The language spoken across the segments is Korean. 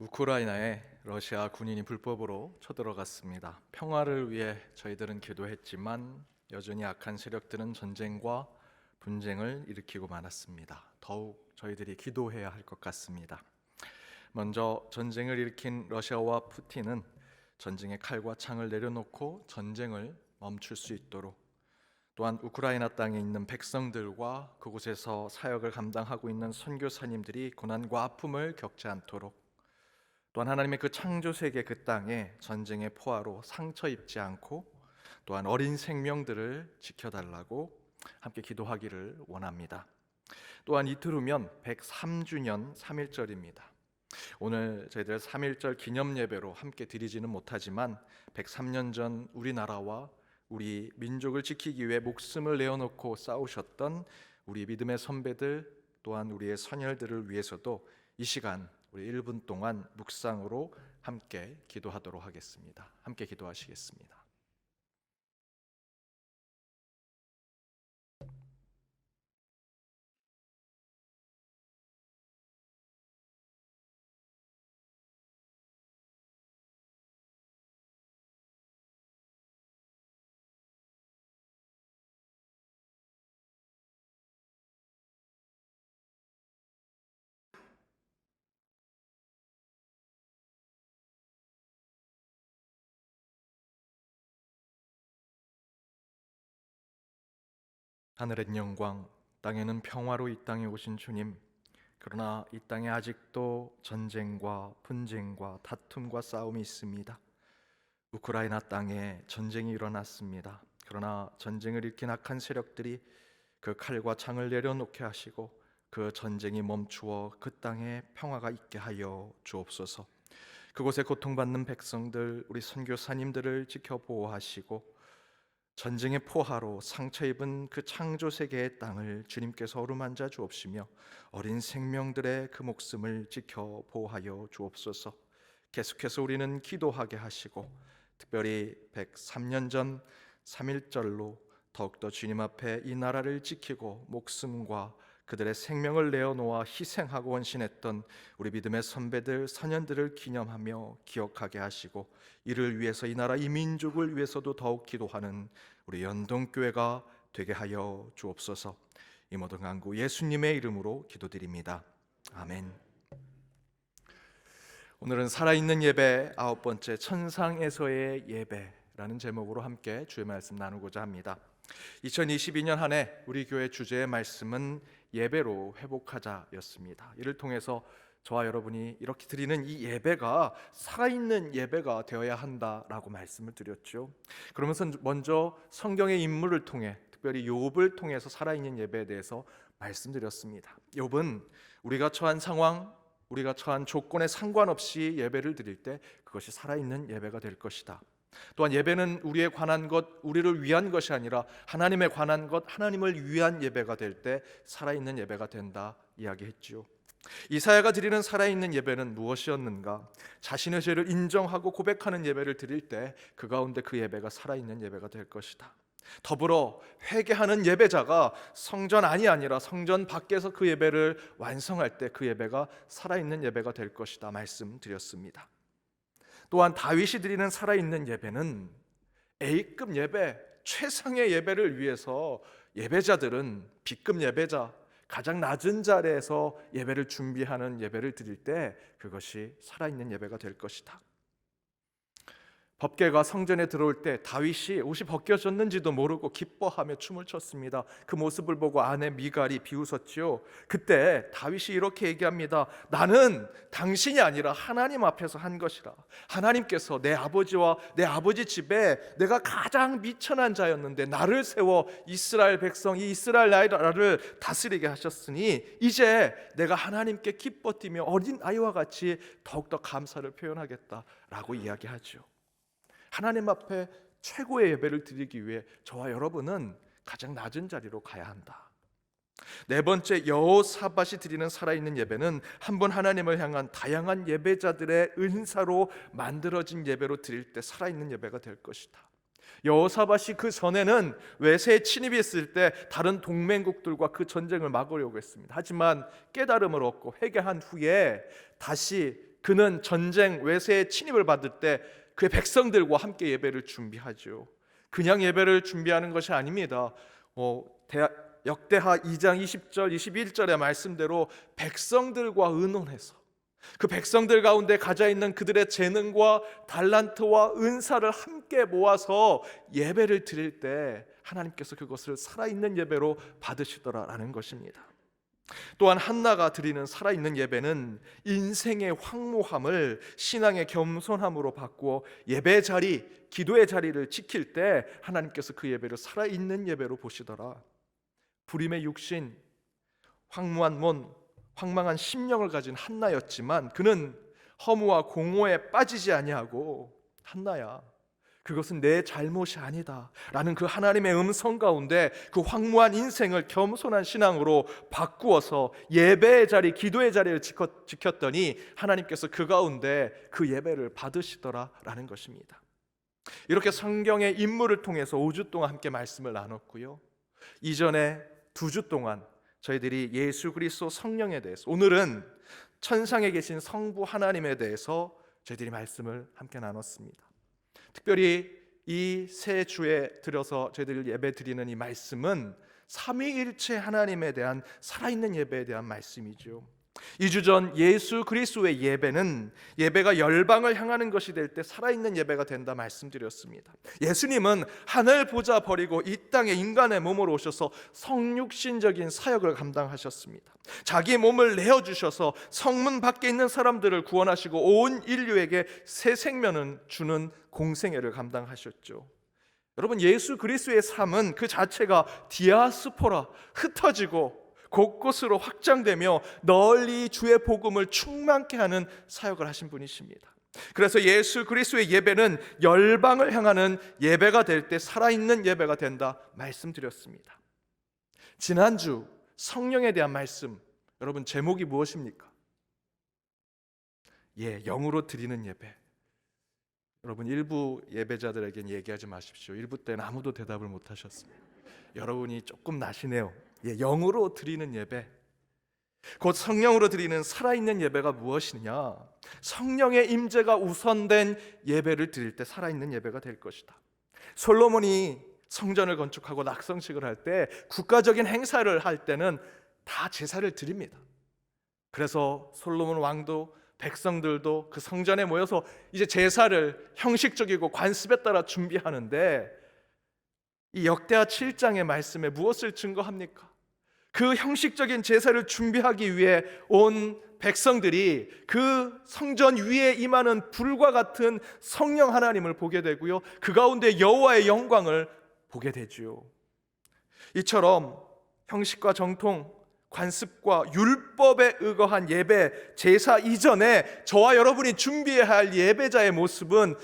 우크라이나에 러시아 군인이 불법으로 쳐들어갔습니다. 평화를 위해 저희들은 기도했지만 여전히 악한 세력들은 전쟁과 분쟁을 일으키고 말았습니다. 더욱 저희들이 기도해야 할 것 같습니다. 먼저 전쟁을 일으킨 러시아와 푸틴은 전쟁의 칼과 창을 내려놓고 전쟁을 멈출 수 있도록, 또한 우크라이나 땅에 있는 백성들과 그곳에서 사역을 감당하고 있는 선교사님들이 고난과 아픔을 겪지 않도록, 또한 하나님의 그 창조 세계 그 땅에 전쟁의 포화로 상처 입지 않고 또한 어린 생명들을 지켜달라고 함께 기도하기를 원합니다. 또한 이틀 후면 103주년 3.1절입니다. 오늘 저희들 3.1절 기념 예배로 함께 드리지는 못하지만 103년 전 우리나라와 우리 민족을 지키기 위해 목숨을 내어놓고 싸우셨던 우리 믿음의 선배들, 또한 우리의 선열들을 위해서도 이 시간 우리 1분 동안 묵상으로 함께 기도하도록 하겠습니다. 함께 기도하시겠습니다. 하늘엔 영광, 땅에는 평화로 이 땅에 오신 주님, 그러나 이 땅에 아직도 전쟁과 분쟁과 다툼과 싸움이 있습니다. 우크라이나 땅에 전쟁이 일어났습니다. 그러나 전쟁을 일으킨 악한 세력들이 그 칼과 창을 내려놓게 하시고 그 전쟁이 멈추어 그 땅에 평화가 있게 하여 주옵소서. 그곳에 고통받는 백성들, 우리 선교사님들을 지켜 보호하시고 전쟁의 포화로 상처 입은 그 창조 세계의 땅을 주님께서 어루만져 주옵시며 어린 생명들의 그 목숨을 지켜 보호하여 주옵소서. 계속해서 우리는 기도하게 하시고 특별히 103년 전 3.1절로 더욱더 주님 앞에 이 나라를 지키고 목숨과 그들의 생명을 내어놓아 희생하고 헌신했던 우리 믿음의 선배들, 선연들을 기념하며 기억하게 하시고 이를 위해서 이 나라 이 민족을 위해서도 더욱 기도하는 우리 연동교회가 되게 하여 주옵소서. 이 모든 간구 예수님의 이름으로 기도드립니다. 아멘. 오늘은 살아있는 예배 9번째 천상에서의 예배라는 제목으로 함께 주의 말씀 나누고자 합니다. 2022년 한 해 우리 교회 주제의 말씀은 예배로 회복하자였습니다. 이를 통해서 저와 여러분이 이렇게 드리는 이 예배가 살아있는 예배가 되어야 한다라고 말씀을 드렸죠. 그러면서 먼저 성경의 인물을 통해, 특별히 욥을 통해서 살아있는 예배에 대해서 말씀드렸습니다. 욥은 우리가 처한 상황, 우리가 처한 조건에 상관없이 예배를 드릴 때 그것이 살아있는 예배가 될 것이다. 또한 예배는 우리에 관한 것, 우리를 위한 것이 아니라 하나님에 관한 것, 하나님을 위한 예배가 될 때 살아있는 예배가 된다 이야기했지요. 이사야가 드리는 살아있는 예배는 무엇이었는가? 자신의 죄를 인정하고 고백하는 예배를 드릴 때 그 가운데 그 예배가 살아있는 예배가 될 것이다. 더불어 회개하는 예배자가 성전 안이 아니라 성전 밖에서 그 예배를 완성할 때 그 예배가 살아있는 예배가 될 것이다 말씀드렸습니다. 또한 다윗이 드리는 살아있는 예배는 A급 예배, 최상의 예배를 위해서 예배자들은 B급 예배자, 가장 낮은 자리에서 예배를 준비하는 예배를 드릴 때 그것이 살아있는 예배가 될 것이다. 법궤가 성전에 들어올 때 다윗이 옷이 벗겨졌는지도 모르고 기뻐하며 춤을 췄습니다. 그 모습을 보고 아내 미갈이 비웃었지요. 그때 다윗이 이렇게 얘기합니다. 나는 당신이 아니라 하나님 앞에서 한 것이라. 하나님께서 내 아버지와 내 아버지 집에 내가 가장 미천한 자였는데 나를 세워 이스라엘 백성, 이 이스라엘 나라를 다스리게 하셨으니 이제 내가 하나님께 기뻐 뛰며 어린 아이와 같이 더욱더 감사를 표현하겠다라고 이야기하죠. 하나님 앞에 최고의 예배를 드리기 위해 저와 여러분은 가장 낮은 자리로 가야 한다. 네 번째, 여호사밧이 드리는 살아있는 예배는 한 분 하나님을 향한 다양한 예배자들의 은사로 만들어진 예배로 드릴 때 살아있는 예배가 될 것이다. 여호사밧이 그 전에는 외세에 침입했을 때 다른 동맹국들과 그 전쟁을 막으려고 했습니다. 하지만 깨달음을 얻고 회개한 후에 다시 그는 전쟁 외세의 침입을 받을 때 그의 백성들과 함께 예배를 준비하죠. 그냥 예배를 준비하는 것이 아닙니다. 역대하 2장 20절 21절의 말씀대로 백성들과 의논해서 그 백성들 가운데 가져 있는 그들의 재능과 달란트와 은사를 함께 모아서 예배를 드릴 때 하나님께서 그것을 살아있는 예배로 받으시더라라는 것입니다. 또한 한나가 드리는 살아있는 예배는 인생의 황무함을 신앙의 겸손함으로 바꾸어 예배 자리, 기도의 자리를 지킬 때 하나님께서 그 예배를 살아있는 예배로 보시더라. 불임의 육신, 황무한 몸, 황망한 심령을 가진 한나였지만 그는 허무와 공허에 빠지지 아니하고, 한나야, 그것은 내 잘못이 아니다 라는 그 하나님의 음성 가운데 그 황무한 인생을 겸손한 신앙으로 바꾸어서 예배의 자리, 기도의 자리를 지켰더니 하나님께서 그 가운데 그 예배를 받으시더라 라는 것입니다. 이렇게 성경의 인물을 통해서 5주 동안 함께 말씀을 나눴고요, 이전에 2주 동안 저희들이 예수 그리스도 성령에 대해서, 오늘은 천상에 계신 성부 하나님에 대해서 저희들이 말씀을 함께 나눴습니다. 특별히 이 세 주에 들어서 저희들 예배 드리는 이 말씀은 삼위일체 하나님에 대한 살아있는 예배에 대한 말씀이죠. 2주 전 예수 그리스도의 예배는 예배가 열방을 향하는 것이 될 때 살아있는 예배가 된다 말씀드렸습니다. 예수님은 하늘 보좌 버리고 이 땅에 인간의 몸으로 오셔서 성육신적인 사역을 감당하셨습니다. 자기 몸을 내어주셔서 성문 밖에 있는 사람들을 구원하시고 온 인류에게 새 생명을 주는 공생애를 감당하셨죠. 여러분, 예수 그리스도의 삶은 그 자체가 디아스포라, 흩어지고 곳곳으로 확장되며 널리 주의 복음을 충만케 하는 사역을 하신 분이십니다. 그래서 예수 그리스도의 예배는 열방을 향하는 예배가 될 때 살아있는 예배가 된다 말씀드렸습니다. 지난주 성령에 대한 말씀, 여러분 제목이 무엇입니까? 영으로 드리는 예배. 여러분, 일부 예배자들에겐 얘기하지 마십시오. 일부 때는 아무도 대답을 못 하셨습니다. 여러분이 조금 나시네요. 영으로 드리는 예배, 곧 성령으로 드리는 살아있는 예배가 무엇이냐? 성령의 임재가 우선된 예배를 드릴 때 살아있는 예배가 될 것이다. 솔로몬이 성전을 건축하고 낙성식을 할 때, 국가적인 행사를 할 때는 다 제사를 드립니다. 그래서 솔로몬 왕도 백성들도 그 성전에 모여서 이제 제사를 형식적이고 관습에 따라 준비하는데, 이 역대하 7장의 말씀에 무엇을 증거합니까? 그 형식적인 제사를 준비하기 위해 온 백성들이 그 성전 위에 임하는 불과 같은 성령 하나님을 보게 되고요, 그 가운데 여호와의 영광을 보게 되지요. 이처럼 형식과 정통, 관습과 율법에 의거한 예배, 제사 이전에 저와 여러분이 준비해야 할 예배자의 모습은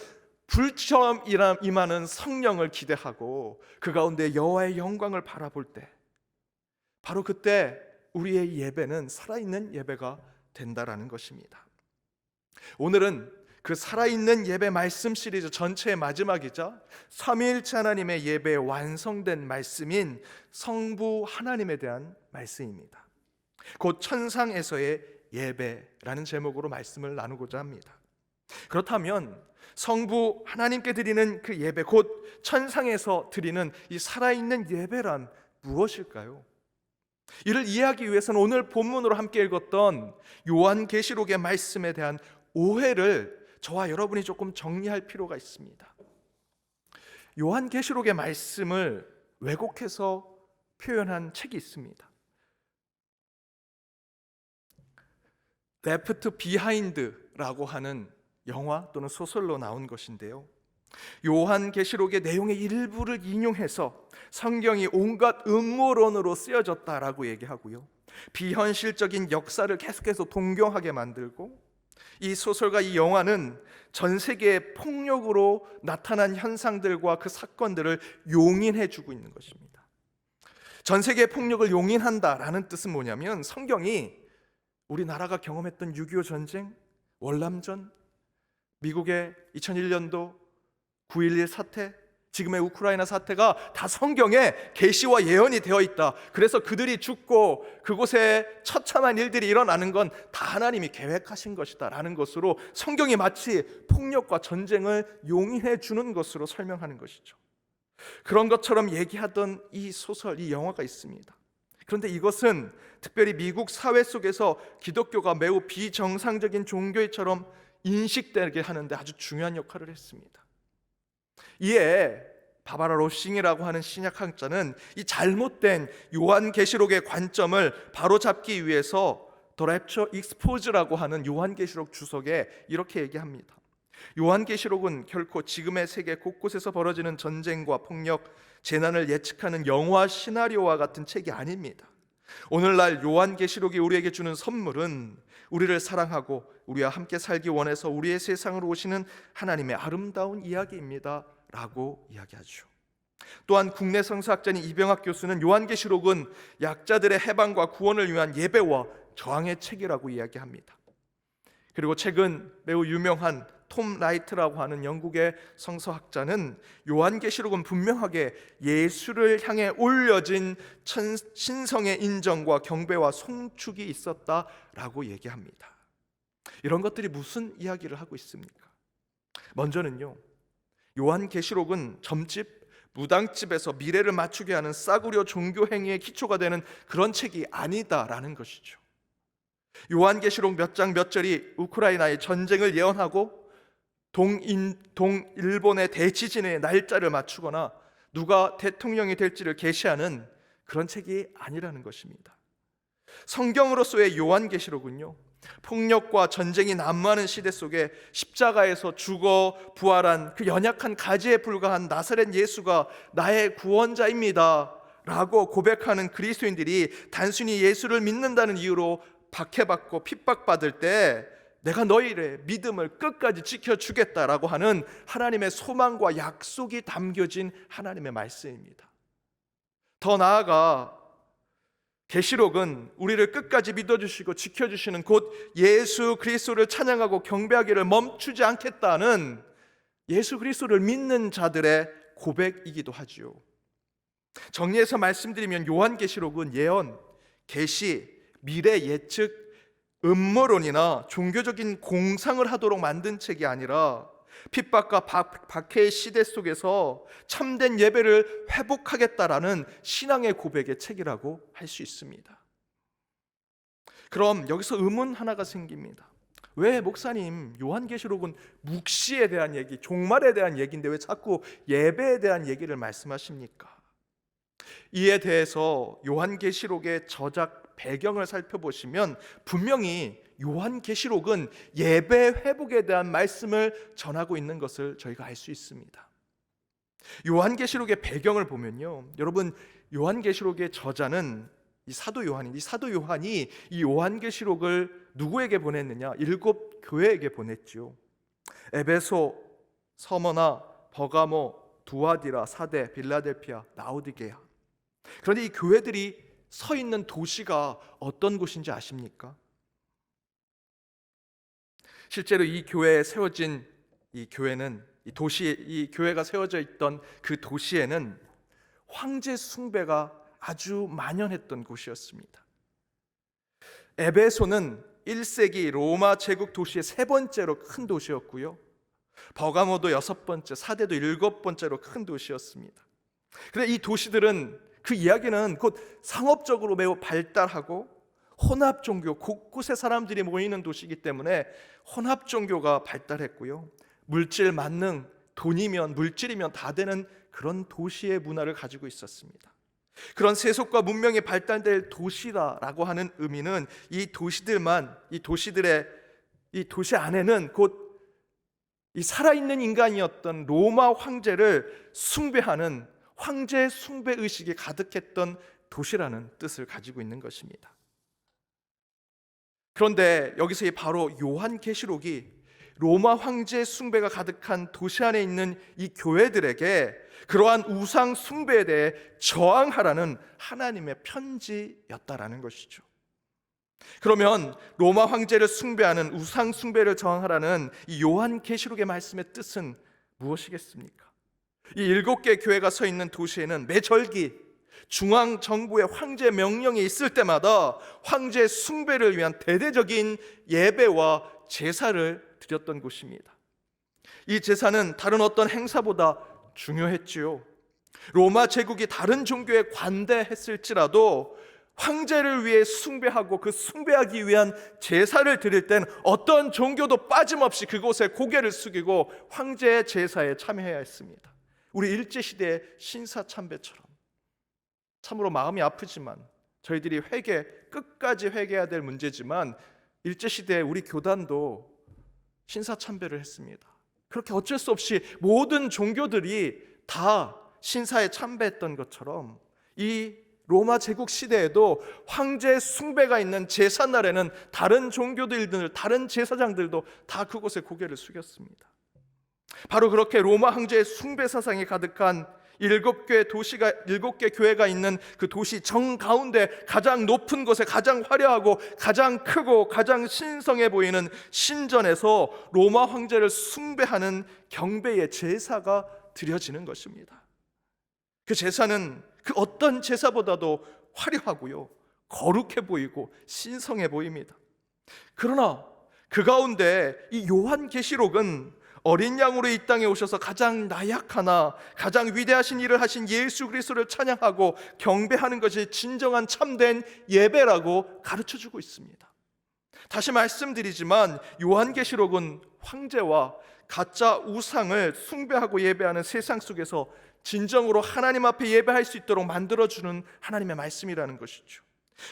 불처럼 임하는 성령을 기대하고 그 가운데 여호와의 영광을 바라볼 때, 바로 그때 우리의 예배는 살아있는 예배가 된다라는 것입니다. 오늘은 그 살아있는 예배 말씀 시리즈 전체의 마지막이자 삼위일체 하나님의 예배의 완성된 말씀인 성부 하나님에 대한 말씀입니다. 곧 천상에서의 예배라는 제목으로 말씀을 나누고자 합니다. 그렇다면 성부 하나님께 드리는 그 예배, 곧 천상에서 드리는 이 살아있는 예배란 무엇일까요? 이를 이해하기 위해서는 오늘 본문으로 함께 읽었던 요한계시록의 말씀에 대한 오해를 저와 여러분이 조금 정리할 필요가 있습니다. 요한계시록의 말씀을 왜곡해서 표현한 책이 있습니다. 레프트 비하인드라고 하는 영화 또는 소설로 나온 것인데요, 요한계시록의 내용의 일부를 인용해서 성경이 온갖 음모론으로 쓰여졌다라고 얘기하고요, 비현실적인 역사를 계속해서 동경하게 만들고, 이 소설과 이 영화는 전 세계의 폭력으로 나타난 현상들과 그 사건들을 용인해주고 있는 것입니다. 전 세계의 폭력을 용인한다라는 뜻은 뭐냐면, 성경이 우리나라가 경험했던 6.25 전쟁, 월남전, 미국의 2001년도 9.11 사태, 지금의 우크라이나 사태가 다 성경에 계시와 예언이 되어 있다. 그래서 그들이 죽고 그곳에 처참한 일들이 일어나는 건 다 하나님이 계획하신 것이다 라는 것으로 성경이 마치 폭력과 전쟁을 용인해 주는 것으로 설명하는 것이죠. 그런 것처럼 얘기하던 이 소설, 이 영화가 있습니다. 그런데 이것은 특별히 미국 사회 속에서 기독교가 매우 비정상적인 종교처럼 인식되게 하는데 아주 중요한 역할을 했습니다. 이에 바바라 로싱이라고 하는 신약학자는 이 잘못된 요한계시록의 관점을 바로잡기 위해서 The Rapture Exposed라고 하는 요한계시록 주석에 이렇게 얘기합니다. 요한계시록은 결코 지금의 세계 곳곳에서 벌어지는 전쟁과 폭력, 재난을 예측하는 영화 시나리오와 같은 책이 아닙니다. 오늘날 요한계시록이 우리에게 주는 선물은 우리를 사랑하고 우리와 함께 살기 원해서 우리의 세상으로 오시는 하나님의 아름다운 이야기입니다 라고 이야기하죠. 또한 국내 성서학자인 이병학 교수는 요한계시록은 약자들의 해방과 구원을 위한 예배와 저항의 책이라고 이야기합니다. 그리고 최근 매우 유명한 톰 라이트라고 하는 영국의 성서학자는 요한계시록은 분명하게 예수를 향해 올려진 신성의 인정과 경배와 송축이 있었다라고 얘기합니다. 이런 것들이 무슨 이야기를 하고 있습니까? 먼저는요, 요한계시록은 점집, 무당집에서 미래를 맞추게 하는 싸구려 종교 행위의 기초가 되는 그런 책이 아니다라는 것이죠. 요한계시록 몇 장 몇 절이 우크라이나의 전쟁을 예언하고 동일본의 대지진의 날짜를 맞추거나 누가 대통령이 될지를 계시하는 그런 책이 아니라는 것입니다. 성경으로서의 요한계시록은요, 폭력과 전쟁이 난무하는 시대 속에 십자가에서 죽어 부활한 그 연약한 가지에 불과한 나사렛 예수가 나의 구원자입니다 라고 고백하는 그리스도인들이 단순히 예수를 믿는다는 이유로 박해받고 핍박받을 때 내가 너희의 믿음을 끝까지 지켜주겠다라고 하는 하나님의 소망과 약속이 담겨진 하나님의 말씀입니다. 더 나아가 계시록은 우리를 끝까지 믿어주시고 지켜주시는 곧 예수 그리스도를 찬양하고 경배하기를 멈추지 않겠다는 예수 그리스도를 믿는 자들의 고백이기도 하지요. 정리해서 말씀드리면 요한계시록은 예언, 계시, 미래 예측, 음모론이나 종교적인 공상을 하도록 만든 책이 아니라 핍박과 박해의 시대 속에서 참된 예배를 회복하겠다라는 신앙의 고백의 책이라고 할 수 있습니다. 그럼 여기서 의문 하나가 생깁니다. 왜 목사님, 요한계시록은 묵시에 대한 얘기, 종말에 대한 얘기인데 왜 자꾸 예배에 대한 얘기를 말씀하십니까? 이에 대해서 요한계시록의 저작 배경을 살펴보시면 분명히 요한계시록은 예배 회복에 대한 말씀을 전하고 있는 것을 저희가 알 수 있습니다. 요한계시록의 배경을 보면요, 여러분, 요한계시록의 저자는 이 사도 요한이 이 요한계시록을 누구에게 보냈느냐? 7 교회에게 보냈지요. 에베소, 서머나, 버가모, 두아디라, 사대, 빌라델피아, 라오디게아. 그런데 이 교회들이 서 있는 도시가 어떤 곳인지 아십니까? 실제로 이 교회에 세워진 이 교회는 이 교회가 세워져 있던 그 도시에는 황제 숭배가 아주 만연했던 곳이었습니다. 에베소는 1세기 로마 제국 도시의 3번째로 큰 도시였고요. 버가모도 6번째, 사대도 7번째로 큰 도시였습니다. 그런데 이 도시들은 그 이야기는 곧 상업적으로 매우 발달하고 혼합 종교, 곳곳에 사람들이 모이는 도시이기 때문에 혼합 종교가 발달했고요. 물질 만능, 돈이면 물질이면 다 되는 그런 도시의 문화를 가지고 있었습니다. 그런 세속과 문명이 발달될 도시라고 하는 의미는 이 도시 안에는 곧 이 살아있는 인간이었던 로마 황제를 숭배하는 황제 숭배 의식이 가득했던 도시라는 뜻을 가지고 있는 것입니다. 그런데 여기서 바로 요한계시록이 로마 황제 숭배가 가득한 도시 안에 있는 이 교회들에게 그러한 우상 숭배에 대해 저항하라는 하나님의 편지였다라는 것이죠. 그러면 로마 황제를 숭배하는 우상 숭배를 저항하라는 이 요한계시록의 말씀의 뜻은 무엇이겠습니까? 이 7개 교회가 서 있는 도시에는 매 절기 중앙 정부의 황제 명령이 있을 때마다 황제 숭배를 위한 대대적인 예배와 제사를 드렸던 곳입니다. 이 제사는 다른 어떤 행사보다 중요했지요. 로마 제국이 다른 종교에 관대했을지라도 황제를 위해 숭배하고 그 숭배하기 위한 제사를 드릴 땐 어떤 종교도 빠짐없이 그곳에 고개를 숙이고 황제의 제사에 참여해야 했습니다. 우리 일제시대의 신사참배처럼. 참으로 마음이 아프지만 저희들이 끝까지 회개해야 될 문제지만 일제시대에 우리 교단도 신사참배를 했습니다. 그렇게 어쩔 수 없이 모든 종교들이 다 신사에 참배했던 것처럼 이 로마 제국 시대에도 황제 숭배가 있는 제삿날에는 다른 종교들, 다른 제사장들도 다 그곳에 고개를 숙였습니다. 바로 그렇게 로마 황제의 숭배 사상이 가득한 7개 교회가 있는 그 도시 정가운데 가장 높은 곳에 가장 화려하고 가장 크고 가장 신성해 보이는 신전에서 로마 황제를 숭배하는 경배의 제사가 드려지는 것입니다. 그 제사는 그 어떤 제사보다도 화려하고요, 거룩해 보이고 신성해 보입니다. 그러나 그 가운데 이 요한계시록은 어린 양으로 이 땅에 오셔서 가장 나약하나 가장 위대하신 일을 하신 예수 그리스도를 찬양하고 경배하는 것이 진정한 참된 예배라고 가르쳐주고 있습니다. 다시 말씀드리지만 요한계시록은 황제와 가짜 우상을 숭배하고 예배하는 세상 속에서 진정으로 하나님 앞에 예배할 수 있도록 만들어주는 하나님의 말씀이라는 것이죠.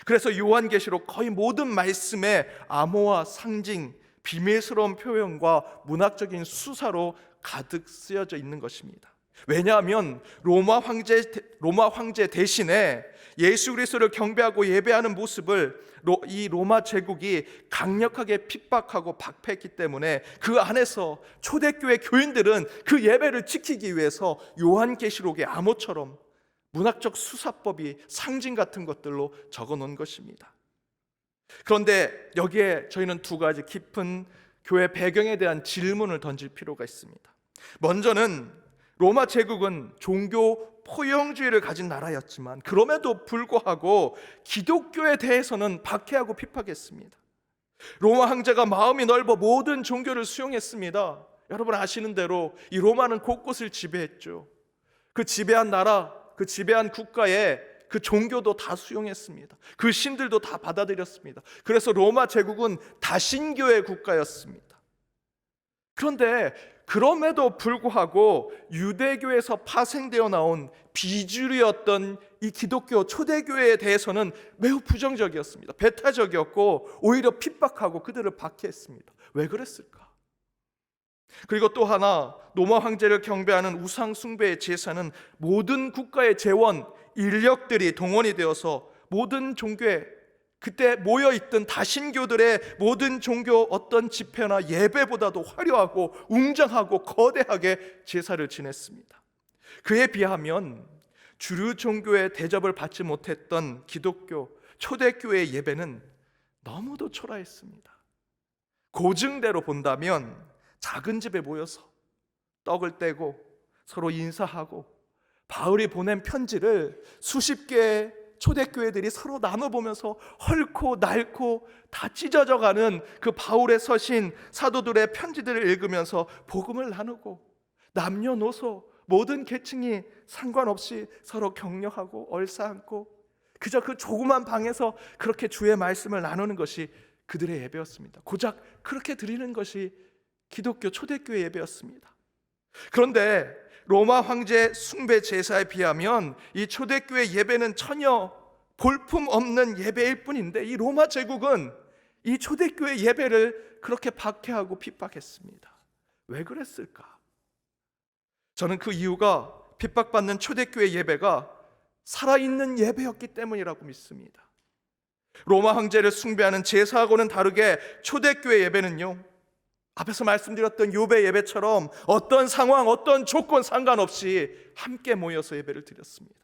그래서 요한계시록 거의 모든 말씀에 암호화, 상징, 비밀스러운 표현과 문학적인 수사로 가득 쓰여져 있는 것입니다. 왜냐하면 로마 황제 대신에 예수 그리스도를 경배하고 예배하는 모습을 이 로마 제국이 강력하게 핍박하고 박해했기 때문에 그 안에서 초대교회 교인들은 그 예배를 지키기 위해서 요한계시록의 암호처럼 문학적 수사법이 상징 같은 것들로 적어 놓은 것입니다. 그런데 여기에 저희는 두 가지 깊은 교회 배경에 대한 질문을 던질 필요가 있습니다. 먼저는 로마 제국은 종교 포용주의를 가진 나라였지만 그럼에도 불구하고 기독교에 대해서는 박해하고 핍박했습니다. 로마 황제가 마음이 넓어 모든 종교를 수용했습니다. 여러분 아시는 대로 이 로마는 곳곳을 지배했죠. 그 지배한 나라, 그 지배한 국가에 그 종교도 다 수용했습니다. 그 신들도 다 받아들였습니다. 그래서 로마 제국은 다신교의 국가였습니다. 그런데 그럼에도 불구하고 유대교에서 파생되어 나온 비주류였던 이 기독교 초대교회에 대해서는 매우 부정적이었습니다. 배타적이었고 오히려 핍박하고 그들을 박해했습니다. 왜 그랬을까? 그리고 또 하나, 로마 황제를 경배하는 우상 숭배의 제사는 모든 국가의 재원, 인력들이 동원이 되어서 모든 종교에 그때 모여있던 다신교들의 모든 종교 어떤 집회나 예배보다도 화려하고 웅장하고 거대하게 제사를 지냈습니다. 그에 비하면 주류 종교의 대접을 받지 못했던 기독교 초대교회의 예배는 너무도 초라했습니다. 고증대로 본다면 작은 집에 모여서 떡을 떼고 서로 인사하고 바울이 보낸 편지를 수십 개의 초대교회들이 서로 나눠보면서 헐고 낡고 다 찢어져가는 그 바울의 서신, 사도들의 편지들을 읽으면서 복음을 나누고 남녀노소 모든 계층이 상관없이 서로 격려하고 얼싸안고 그저 그 조그만 방에서 그렇게 주의 말씀을 나누는 것이 그들의 예배였습니다. 고작 그렇게 드리는 것이 기독교 초대교회 예배였습니다. 그런데 로마 황제 숭배 제사에 비하면 이 초대교회 예배는 전혀 볼품없는 예배일 뿐인데 이 로마 제국은 이 초대교회 예배를 그렇게 박해하고 핍박했습니다. 왜 그랬을까? 저는 그 이유가 핍박받는 초대교회 예배가 살아있는 예배였기 때문이라고 믿습니다. 로마 황제를 숭배하는 제사하고는 다르게 초대교회 예배는요, 앞에서 말씀드렸던 욥의 예배처럼 어떤 상황, 어떤 조건 상관없이 함께 모여서 예배를 드렸습니다.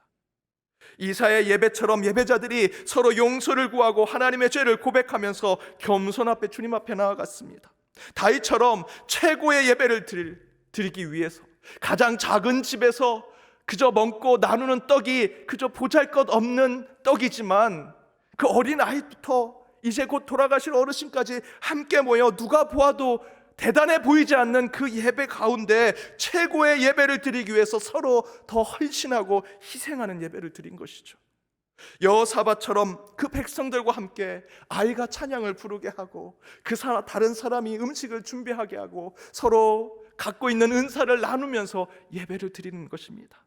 이사의 예배처럼 예배자들이 서로 용서를 구하고 하나님의 죄를 고백하면서 겸손 앞에 주님 앞에 나아갔습니다. 다윗처럼 최고의 예배를 드리기 위해서 가장 작은 집에서 그저 먹고 나누는 떡이 그저 보잘것없는 떡이지만 그 어린 아이부터 이제 곧 돌아가실 어르신까지 함께 모여 누가 보아도 대단해 보이지 않는 그 예배 가운데 최고의 예배를 드리기 위해서 서로 더 헌신하고 희생하는 예배를 드린 것이죠. 여호사밧처럼 그 백성들과 함께 아이가 찬양을 부르게 하고 다른 사람이 음식을 준비하게 하고 서로 갖고 있는 은사를 나누면서 예배를 드리는 것입니다.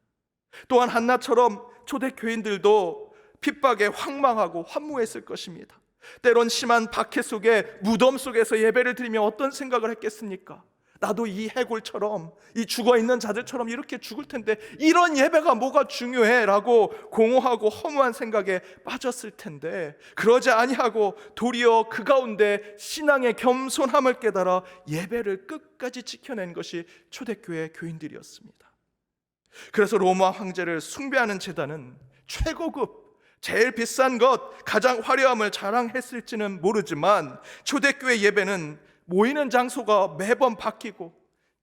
또한 한나처럼 초대교인들도 핍박에 황망하고 환무했을 것입니다. 때론 심한 박해 속에 무덤 속에서 예배를 드리며 어떤 생각을 했겠습니까? 나도 이 해골처럼, 이 죽어있는 자들처럼 이렇게 죽을 텐데 이런 예배가 뭐가 중요해? 라고 공허하고 허무한 생각에 빠졌을 텐데 그러지 아니하고 도리어 그 가운데 신앙의 겸손함을 깨달아 예배를 끝까지 지켜낸 것이 초대교회 교인들이었습니다. 그래서 로마 황제를 숭배하는 제단은 최고급, 제일 비싼 것, 가장 화려함을 자랑했을지는 모르지만 초대교회 예배는 모이는 장소가 매번 바뀌고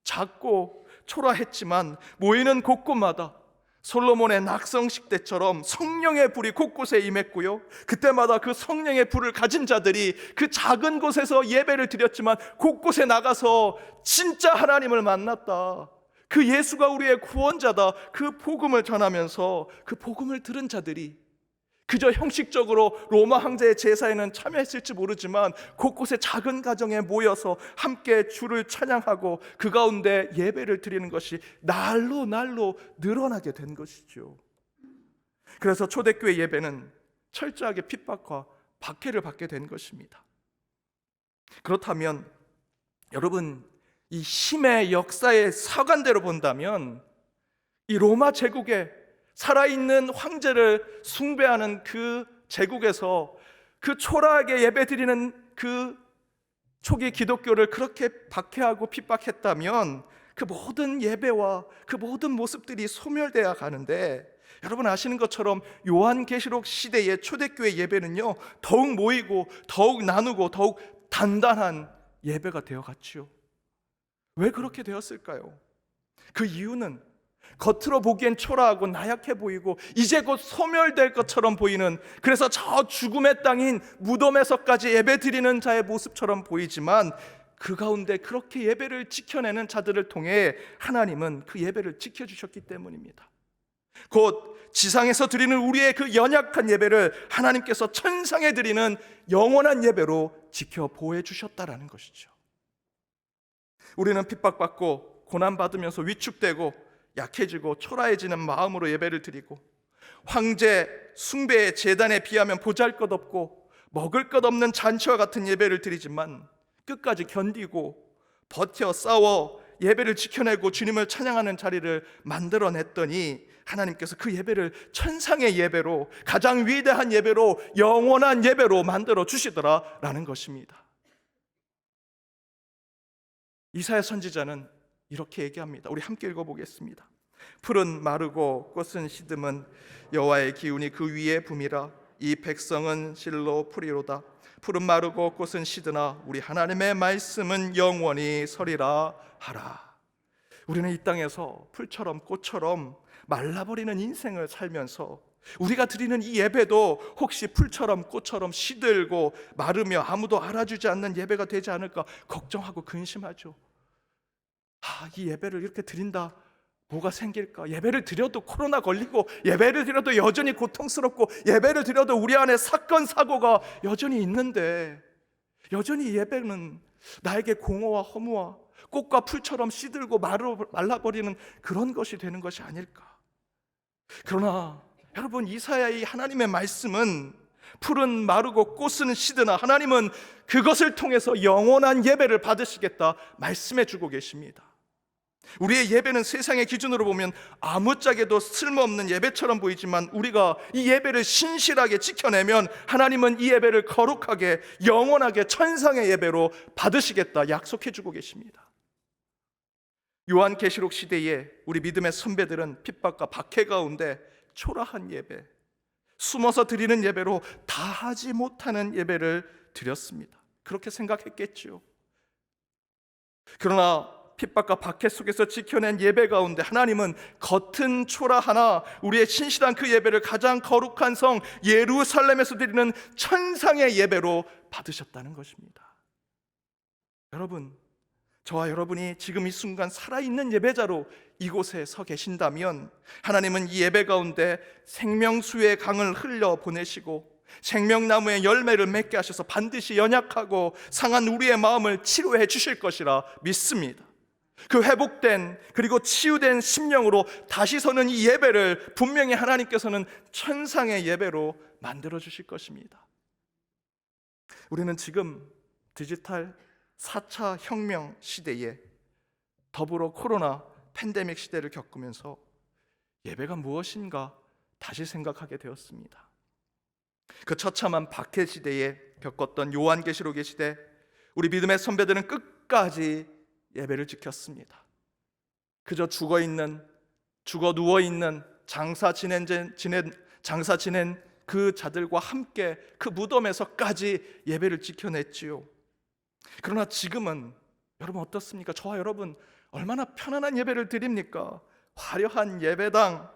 작고 초라했지만 모이는 곳곳마다 솔로몬의 낙성식 때처럼 성령의 불이 곳곳에 임했고요, 그때마다 그 성령의 불을 가진 자들이 그 작은 곳에서 예배를 드렸지만 곳곳에 나가서 진짜 하나님을 만났다, 그 예수가 우리의 구원자다, 그 복음을 전하면서 그 복음을 들은 자들이 그저 형식적으로 로마 황제의 제사에는 참여했을지 모르지만 곳곳에 작은 가정에 모여서 함께 주를 찬양하고 그 가운데 예배를 드리는 것이 날로 늘어나게 된 것이죠. 그래서 초대교회 예배는 철저하게 핍박과 박해를 받게 된 것입니다. 그렇다면 여러분, 이 힘의 역사의 사관대로 본다면 이 로마 제국의 살아있는 황제를 숭배하는 그 제국에서 그 초라하게 예배드리는 그 초기 기독교를 그렇게 박해하고 핍박했다면 그 모든 예배와 그 모든 모습들이 소멸되어 가는데, 여러분 아시는 것처럼 요한계시록 시대의 초대교회 예배는요 더욱 모이고 더욱 나누고 더욱 단단한 예배가 되어갔지요. 왜 그렇게 되었을까요? 그 이유는 겉으로 보기엔 초라하고 나약해 보이고 이제 곧 소멸될 것처럼 보이는, 그래서 저 죽음의 땅인 무덤에서까지 예배드리는 자의 모습처럼 보이지만 그 가운데 그렇게 예배를 지켜내는 자들을 통해 하나님은 그 예배를 지켜주셨기 때문입니다. 곧 지상에서 드리는 우리의 그 연약한 예배를 하나님께서 천상에 드리는 영원한 예배로 지켜 보호해 주셨다라는 것이죠. 우리는 핍박받고 고난받으면서 위축되고 약해지고 초라해지는 마음으로 예배를 드리고 황제 숭배의 제단에 비하면 보잘것없고 먹을 것 없는 잔치와 같은 예배를 드리지만 끝까지 견디고 버텨 싸워 예배를 지켜내고 주님을 찬양하는 자리를 만들어냈더니 하나님께서 그 예배를 천상의 예배로, 가장 위대한 예배로, 영원한 예배로 만들어 주시더라라는 것입니다. 이사야 선지자는 이렇게 얘기합니다. 우리 함께 읽어보겠습니다. 풀은 마르고 꽃은 시듬은 여호와의 기운이 그 위에 붐이라. 이 백성은 실로 풀이로다. 풀은 마르고 꽃은 시드나 우리 하나님의 말씀은 영원히 서리라 하라. 우리는 이 땅에서 풀처럼 꽃처럼 말라버리는 인생을 살면서 우리가 드리는 이 예배도 혹시 풀처럼 꽃처럼 시들고 마르며 아무도 알아주지 않는 예배가 되지 않을까 걱정하고 근심하죠. 이 예배를 이렇게 드린다, 뭐가 생길까? 예배를 드려도 코로나 걸리고, 예배를 드려도 여전히 고통스럽고, 예배를 드려도 우리 안에 사건 사고가 여전히 있는데, 여전히 예배는 나에게 공허와 허무와 꽃과 풀처럼 시들고 말라버리는 그런 것이 되는 것이 아닐까? 그러나 여러분, 이사야의 하나님의 말씀은 풀은 마르고 꽃은 시드나 하나님은 그것을 통해서 영원한 예배를 받으시겠다 말씀해 주고 계십니다. 우리의 예배는 세상의 기준으로 보면 아무짝에도 쓸모없는 예배처럼 보이지만 우리가 이 예배를 신실하게 지켜내면 하나님은 이 예배를 거룩하게 영원하게 천상의 예배로 받으시겠다 약속해 주고 계십니다. 요한계시록 시대에 우리 믿음의 선배들은 핍박과 박해 가운데 초라한 예배, 숨어서 드리는 예배로 다 하지 못하는 예배를 드렸습니다. 그렇게 생각했겠지요. 그러나 핍박과 박해 속에서 지켜낸 예배 가운데 하나님은 겉은 초라하나 우리의 신실한 그 예배를 가장 거룩한 성 예루살렘에서 드리는 천상의 예배로 받으셨다는 것입니다. 여러분, 저와 여러분이 지금 이 순간 살아있는 예배자로 이곳에 서 계신다면 하나님은 이 예배 가운데 생명수의 강을 흘려 보내시고 생명나무의 열매를 맺게 하셔서 반드시 연약하고 상한 우리의 마음을 치료해 주실 것이라 믿습니다. 그 회복된 그리고 치유된 심령으로 다시 서는 이 예배를 분명히 하나님께서는 천상의 예배로 만들어 주실 것입니다. 우리는 지금 디지털 4차 혁명 시대에 더불어 코로나 팬데믹 시대를 겪으면서 예배가 무엇인가 다시 생각하게 되었습니다. 그 처참한 박해 시대에 겪었던 요한계시록의 시대, 우리 믿음의 선배들은 끝까지 예배를 지켰습니다. 그저 죽어 누워있는 장사 지낸 그 자들과 함께 그 무덤에서까지 예배를 지켜냈지요. 그러나 지금은 여러분 어떻습니까? 저와 여러분 얼마나 편안한 예배를 드립니까? 화려한 예배당,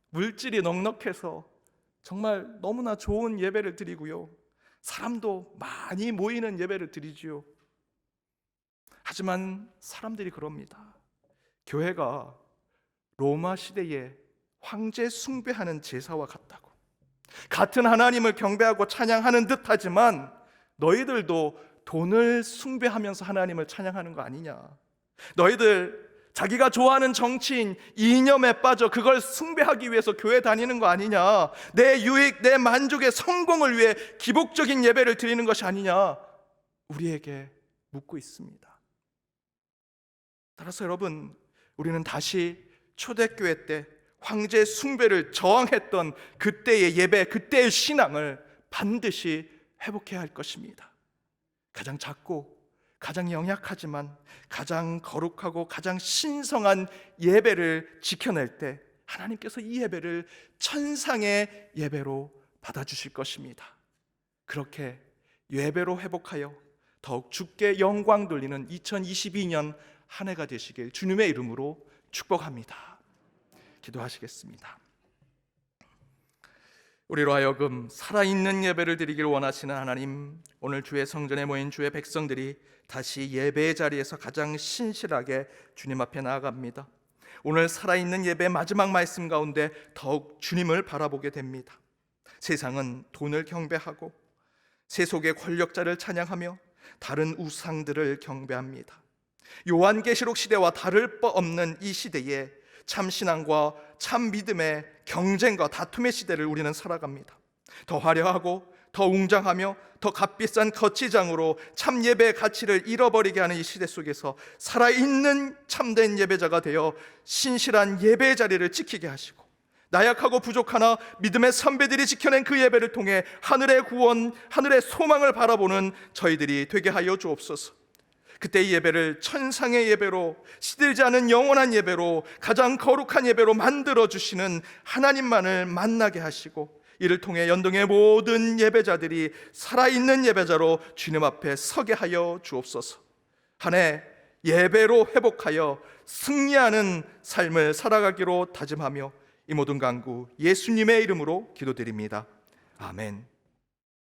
물질이 넉넉해서 정말 너무나 좋은 예배를 드리고요, 사람도 많이 모이는 예배를 드리지요. 하지만 사람들이 그럽니다. 교회가 로마 시대에 황제 숭배하는 제사와 같다고, 같은 하나님을 경배하고 찬양하는 듯하지만 너희들도 돈을 숭배하면서 하나님을 찬양하는 거 아니냐, 너희들 자기가 좋아하는 정치인 이념에 빠져 그걸 숭배하기 위해서 교회 다니는 거 아니냐, 내 유익, 내 만족의 성공을 위해 기복적인 예배를 드리는 것이 아니냐 우리에게 묻고 있습니다. 따라서 여러분, 우리는 다시 초대교회 때 황제 숭배를 저항했던 그때의 예배, 그때의 신앙을 반드시 회복해야 할 것입니다. 가장 작고 가장 연약하지만 가장 거룩하고 가장 신성한 예배를 지켜낼 때 하나님께서 이 예배를 천상의 예배로 받아주실 것입니다. 그렇게 예배로 회복하여 더욱 주께 영광 돌리는 2022년 한 해가 되시길 주님의 이름으로 축복합니다. 기도하시겠습니다. 우리로 하여금 살아있는 예배를 드리길 원하시는 하나님, 오늘 주의 성전에 모인 주의 백성들이 다시 예배의 자리에서 가장 신실하게 주님 앞에 나아갑니다. 오늘 살아있는 예배의 마지막 말씀 가운데 더욱 주님을 바라보게 됩니다. 세상은 돈을 경배하고 세속의 권력자를 찬양하며 다른 우상들을 경배합니다. 요한계시록 시대와 다를 바 없는 이 시대에 참 신앙과 참 믿음의 경쟁과 다툼의 시대를 우리는 살아갑니다. 더 화려하고 더 웅장하며 더 값비싼 거치장으로 참 예배의 가치를 잃어버리게 하는 이 시대 속에서 살아있는 참된 예배자가 되어 신실한 예배의 자리를 지키게 하시고, 나약하고 부족하나 믿음의 선배들이 지켜낸 그 예배를 통해 하늘의 구원, 하늘의 소망을 바라보는 저희들이 되게 하여 주옵소서. 그때 이 예배를 천상의 예배로, 시들지 않은 영원한 예배로, 가장 거룩한 예배로 만들어주시는 하나님만을 만나게 하시고, 이를 통해 연동의 모든 예배자들이 살아있는 예배자로 주님 앞에 서게 하여 주옵소서. 한 해 예배로 회복하여 승리하는 삶을 살아가기로 다짐하며 이 모든 간구 예수님의 이름으로 기도드립니다. 아멘.